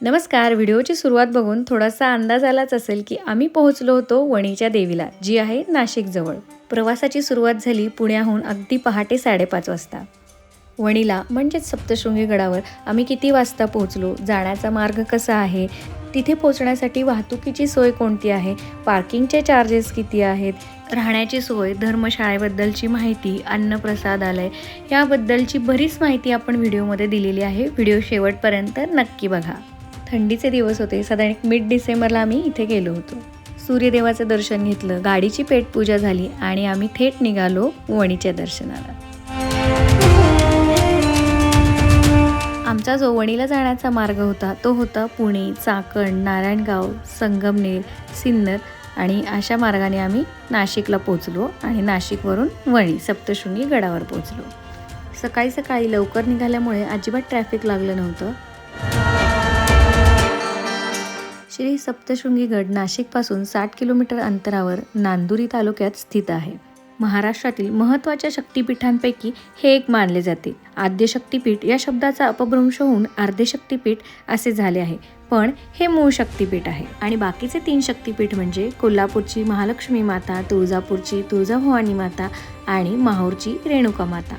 नमस्कार. व्हिडिओची सुरुवात बघून थोडासा अंदाज आलाच असेल की आम्ही पोहोचलो होतो वणीच्या देवीला, जी आहे नाशिकजवळ. प्रवासाची सुरुवात झाली पुण्याहून अगदी पहाटे 5:30 वाजता. वणीला म्हणजेच सप्तशृंगी गडावर आम्ही किती वाजता पोहोचलो, जाण्याचा मार्ग कसा आहे, तिथे पोहोचण्यासाठी वाहतुकीची सोय कोणती आहे, पार्किंगचे चार्जेस किती आहेत, राहण्याची सोय, धर्मशाळेबद्दलची माहिती, अन्नप्रसादालय याबद्दलची बरीच माहिती आपण व्हिडिओमध्ये दिलेली आहे. व्हिडिओ शेवटपर्यंत नक्की बघा. थंडीचे दिवस होते. साधारण मिड डिसेंबरला आम्ही इथे गेलो होतो. सूर्यदेवाचं दर्शन घेतलं, गाडीची पेटपूजा झाली आणि आम्ही थेट निघालो वणीच्या दर्शनाला. आमचा जो वणीला जाण्याचा मार्ग होता तो होता पुणे, चाकण, नारायणगाव, संगमनेर, सिन्नर आणि अशा मार्गाने आम्ही नाशिकला पोहोचलो आणि नाशिकवरून वणी सप्तशृंगी गडावर पोहोचलो. सकाळी सकाळी लवकर निघाल्यामुळे अजिबात ट्रॅफिक लागलं नव्हतं. श्री सप्तशृंगी गड नाशिकपासून 60 किलोमीटर अंतरावर नांदुरी तालुक्यात स्थित आहे. महाराष्ट्रातील महत्त्वाच्या शक्तिपीठांपैकी हे एक मानले जाते. आद्य शक्तिपीठ या शब्दाचा अपभ्रंश होऊन अर्धे शक्तिपीठ असे झाले आहे, पण हे मूळ शक्तिपीठ आहे. आणि बाकीचे 3 शक्तिपीठ म्हणजे कोल्हापूरची महालक्ष्मी माता, तुळजापूरची तुळजाभवानी माता आणि माहूरची रेणुका माता.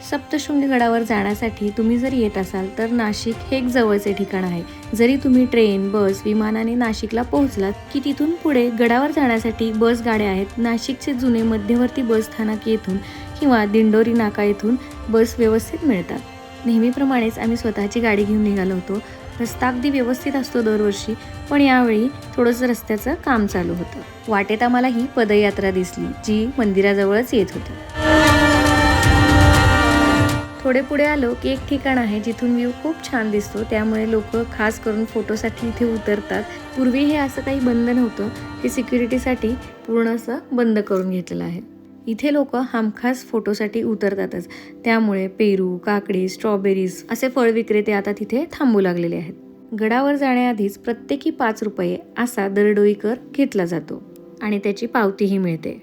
सप्तशृंगी गडावर जाण्यासाठी तुम्ही जर येत असाल तर नाशिक हे एक जवळचे ठिकाण आहे. जरी तुम्ही ट्रेन, बस, विमानाने नाशिकला पोहोचलात की तिथून पुढे गडावर जाण्यासाठी बस गाड्या आहेत. नाशिकचे जुने मध्यवर्ती बस स्थानक येथून किंवा दिंडोरी नाका येथून बस व्यवस्थित मिळतात. नेहमीप्रमाणेच आम्ही स्वतःची गाडी घेऊन निघालो होतो. रस्ता अगदी व्यवस्थित असतो दरवर्षी, पण यावेळी थोडंसं रस्त्याचं काम चालू होतं. वाटेत आम्हाला ही पदयात्रा दिसली, जी मंदिराजवळच येत होती. थोडे पुढे आलो की एक ठिकाण आहे जिथून व्ह्यू खूप छान दिसतो, त्यामुळे लोक खास करून फोटोसाठी इथे उतरतात. पूर्वी हे असं काही बंद नव्हतं, हे सिक्युरिटीसाठी पूर्ण असं बंद करून घेतलेलं आहे. इथे लोक हमखास फोटोसाठी उतरतातच, त्यामुळे पेरू, काकडी, स्ट्रॉबेरीज असे फळ विक्रेते आता तिथे थांबू लागलेले आहेत. गडावर जाण्याआधीच प्रत्येकी 5 रुपये असा दरडोई कर घेतला जातो आणि त्याची पावतीही मिळते.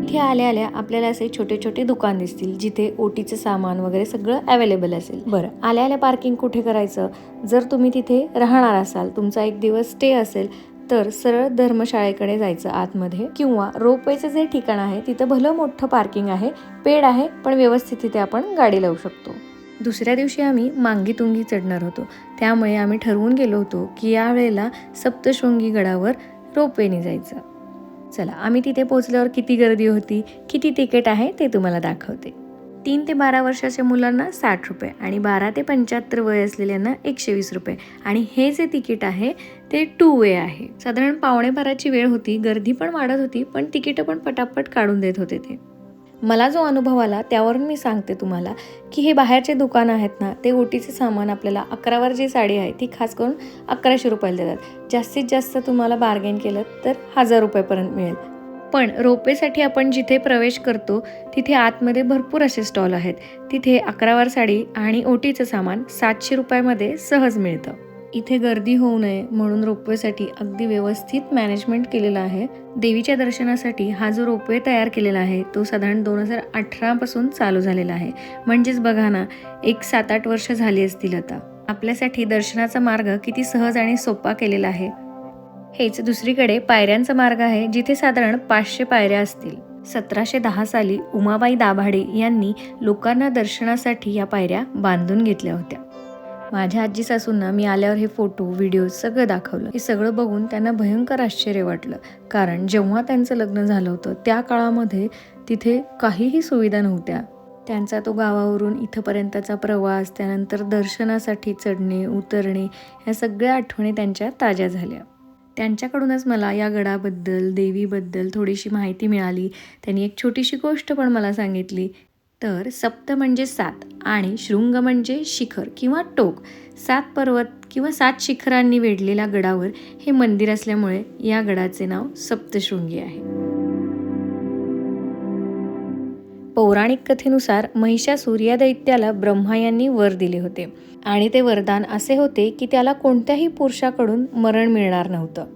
इथे आल्या आल्या आपल्याला असे छोटे छोटे दुकान दिसतील, जिथे ओटीचं सामान वगैरे सगळं अवेलेबल असेल. बरं, आल्या आल्या पार्किंग कुठे करायचं? जर तुम्ही तिथे राहणार असाल, तुमचा एक दिवस स्टे असेल, तर सरळ धर्मशाळेकडे जायचं आतमध्ये, किंवा रोपवेचं जे ठिकाण आहे तिथं भलं मोठं पार्किंग आहे, पेड आहे, पण व्यवस्थित तिथे आपण गाडी लावू शकतो. दुसऱ्या दिवशी आम्ही मांगीतुंगी चढणार होतो, त्यामुळे आम्ही ठरवून गेलो होतो की यावेळेला सप्तशृंगी गडावर रोपवेने जायचं. चला, आम्ही तिथे पोहोचल्यावर किती गर्दी होती, किती तिकीट आहे ते तुम्हाला दाखवते. 3 ते 12 वर्षाच्या मुलांना 60 रुपये आणि 12 ते 75 वय असलेल्यांना 120 रुपये. आणि हे जे तिकीट आहे ते 2 वे आहे. साधारण 11:15ची वेळ होती, गर्दी पण वाढत होती, पण तिकीटं पण पटापट काढून देत होते ते. मला जो अनुभव आला त्यावरून मी सांगते तुम्हाला की हे बाहेरचे दुकान आहेत ना, ते ओटीचे सामान आपल्याला 11वर जी साडी आहे ती खास करून 1100 रुपयाला देतात. जास्तीत जास्त तुम्हाला बार्गेन केलं तर 1000 रुपयापर्यंत मिळेल. पण रोपवेसाठी आपण जिथे प्रवेश करतो तिथे आतमध्ये भरपूर असे स्टॉल आहेत. तिथे 11वर साडी आणि ओटीचं सामान 700 रुपयामध्ये सहज मिळतं. इथे गर्दी होऊ नये म्हणून रोपवेसाठी अगदी व्यवस्थित मॅनेजमेंट केलेलं आहे. देवीच्या दर्शनासाठी हा जो रोपवे तयार केलेला आहे तो साधारण 2018 पासून चालू झालेला आहे. म्हणजेच बघा ना, एक 7-8 वर्ष झाली असतील आता. आपल्यासाठी दर्शनाचा मार्ग किती सहज आणि सोपा केलेला आहे. हेच दुसरीकडे पायऱ्यांचा मार्ग आहे, जिथे साधारण 500 पायऱ्या असतील. 1710 साली उमाबाई दाभाडे यांनी लोकांना दर्शनासाठी या पायऱ्या बांधून घेतल्या होत्या. माझ्या आजी सासूंना मी आल्यावर हे फोटो, व्हिडिओ सगळं दाखवलं. हे सगळं बघून त्यांना भयंकर आश्चर्य वाटलं, कारण जेव्हा त्यांचं लग्न झालं होतं त्या काळामध्ये तिथे काहीही सुविधा नव्हत्या. त्यांचा तो गावावरून इथंपर्यंतचा प्रवास, त्यानंतर दर्शनासाठी चढणे उतरणे, ह्या सगळ्या आठवणी त्यांच्या ताज्या झाल्या. त्यांच्याकडूनच मला या गडाबद्दल, देवीबद्दल थोडीशी माहिती मिळाली. त्यांनी एक छोटीशी गोष्ट पण मला सांगितली. तर सप्त म्हणजे 7 आणि शृंग म्हणजे शिखर किंवा टोक. 7 पर्वत किंवा 7 शिखरांनी वेढलेल्या गडावर हे मंदिर असल्यामुळे या गडाचे नाव सप्तशृंगी आहे. पौराणिक कथेनुसार महिषासूर या दैत्याला ब्रह्मा यांनी वर दिले होते आणि ते वरदान असे होते की त्याला कोणत्याही पुरुषाकडून मरण मिळणार नव्हतं.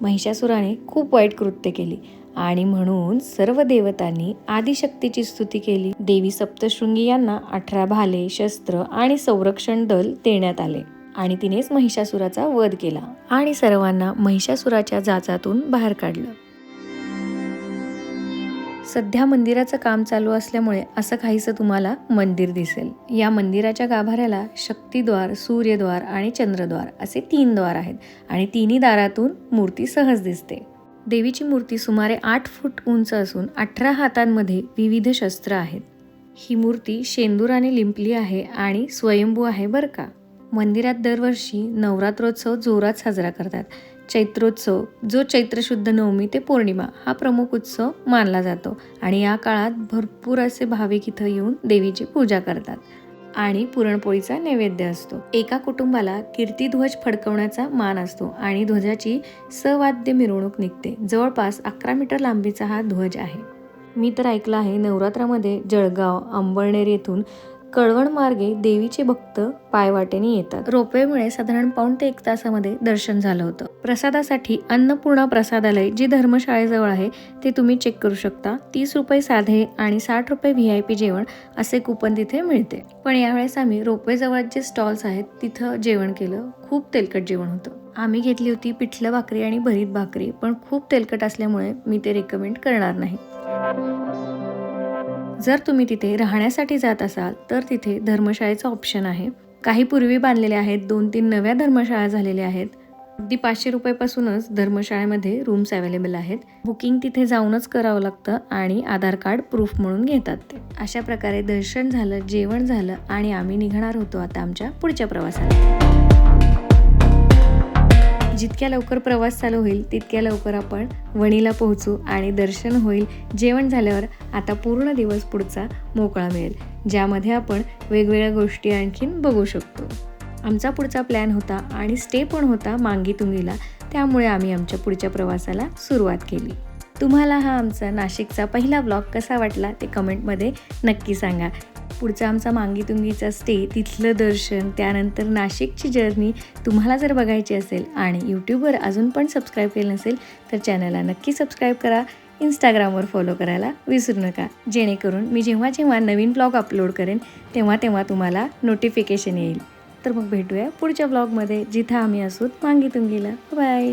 महिषासुराने खूप वाईट कृत्य केली आणि म्हणून सर्व देवतांनी आदिशक्तीची स्तुती केली. देवी सप्तशृंगी यांना 18 भाले, शस्त्र आणि संरक्षण दल देण्यात आले आणि तिनेच महिषासुराचा वध केला आणि सर्वांना महिषासुराच्या जाचातून बाहेर काढलं. सध्या मंदिराचं काम चालू असल्यामुळे असं काहीसं तुम्हाला मंदिर दिसेल. या मंदिराच्या गाभाऱ्याला शक्तिद्वार, सूर्यद्वार आणि चंद्रद्वार असे 3 द्वार आहेत आणि तिन्ही दारातून मूर्ती सहज दिसते. देवीची मूर्ती सुमारे 8 फूट उंच असून 18 हातांमध्ये विविध शस्त्र आहेत. ही मूर्ती शेंदुराने लिंपली आहे आणि स्वयंभू आहे बरं का. मंदिरात दरवर्षी नवरात्रोत्सव जोरात साजरा करतात. चैत्रोत्सव जो चैत्र शुद्ध नवमी ते पौर्णिमा हा प्रमुख उत्सव मानला जातो आणि या काळात भरपूर असे भाविक इथं येऊन देवीची पूजा करतात आणि पुरणपोळीचा नैवेद्य असतो. एका कुटुंबाला कीर्तिध्वज फडकवण्याचा मान असतो आणि ध्वजाची सवाद्य मिरवणूक निघते. जवळपास 11 मीटर लांबीचा हा ध्वज आहे. मी तर ऐकलं आहे नवरात्रामध्ये जळगाव, अंबळनेर येथून कळवण मार्गे देवीचे भक्त पायवाटेने येतात. रोपवेमुळे साधारण पाऊण ते 1 तासामध्ये दर्शन झालं होतं. प्रसादासाठी अन्नपूर्णा प्रसादालय जी धर्मशाळेजवळ आहे ते तुम्ही चेक करू शकता. 30 रुपये साधे आणि 60 रुपये VIP जेवण असे कुपन तिथे मिळते. पण यावेळेस आम्ही रोपवेजवळ जे स्टॉल्स आहेत तिथं जेवण केलं. खूप तेलकट जेवण होतं. आम्ही घेतली होती पिठलं भाकरी आणि भरीत भाकरी, पण खूप तेलकट असल्यामुळे मी ते रेकमेंड करणार नाही. जर तुम्ही तिथे राहण्यासाठी जात असाल तर तिथे धर्मशाळेचा ऑप्शन आहे. काही पूर्वी बांधलेल्या आहेत, 2-3 नव्या धर्मशाळा झालेल्या आहेत. अगदी 500 रुपयापासूनच धर्मशाळेमध्ये रूम्स अवेलेबल आहेत. बुकिंग तिथे जाऊनच करावं लागतं आणि आधार कार्ड प्रूफ म्हणून घेतात ते. अशा प्रकारे दर्शन झालं, जेवण झालं आणि आम्ही निघणार होतो आता आमच्या पुढच्या प्रवासाला. जितक्या लवकर प्रवास चालू होईल तितक्या लवकर आपण वणीला पोहोचू आणि दर्शन होईल. जेवण झाल्यावर आता पूर्ण दिवस पुढचा मोकळा मिळेल, ज्यामध्ये आपण वेगवेगळ्या गोष्टी आणखीन बघू शकतो. आमचा पुढचा प्लॅन होता आणि स्टे पण होता मांगीतुंगीला, त्यामुळे आम्ही आमच्या पुढच्या प्रवासाला सुरुवात केली. तुम्हाला हा आमचा नाशिकचा पहिला ब्लॉग कसा वाटला ते कमेंटमध्ये नक्की सांगा. पुढचा आमचा मांगीतुंगीचा स्टे, तिथलं दर्शन, त्यानंतर नाशिकची जर्नी तुम्हाला जर बघायची असेल आणि यूट्यूबवर अजून पण सबस्क्राईब केलं नसेल तर चॅनलला नक्की सबस्क्राईब करा. इंस्टाग्रामवर फॉलो करायला विसरू नका, जेणेकरून मी जेव्हा जेव्हा नवीन ब्लॉग अपलोड करेन तेव्हा तेव्हा तुम्हाला नोटिफिकेशन येईल. तर मग भेटूया पुढच्या ब्लॉगमध्ये, जिथं आम्ही असू मांगीतुंगीला. बाय.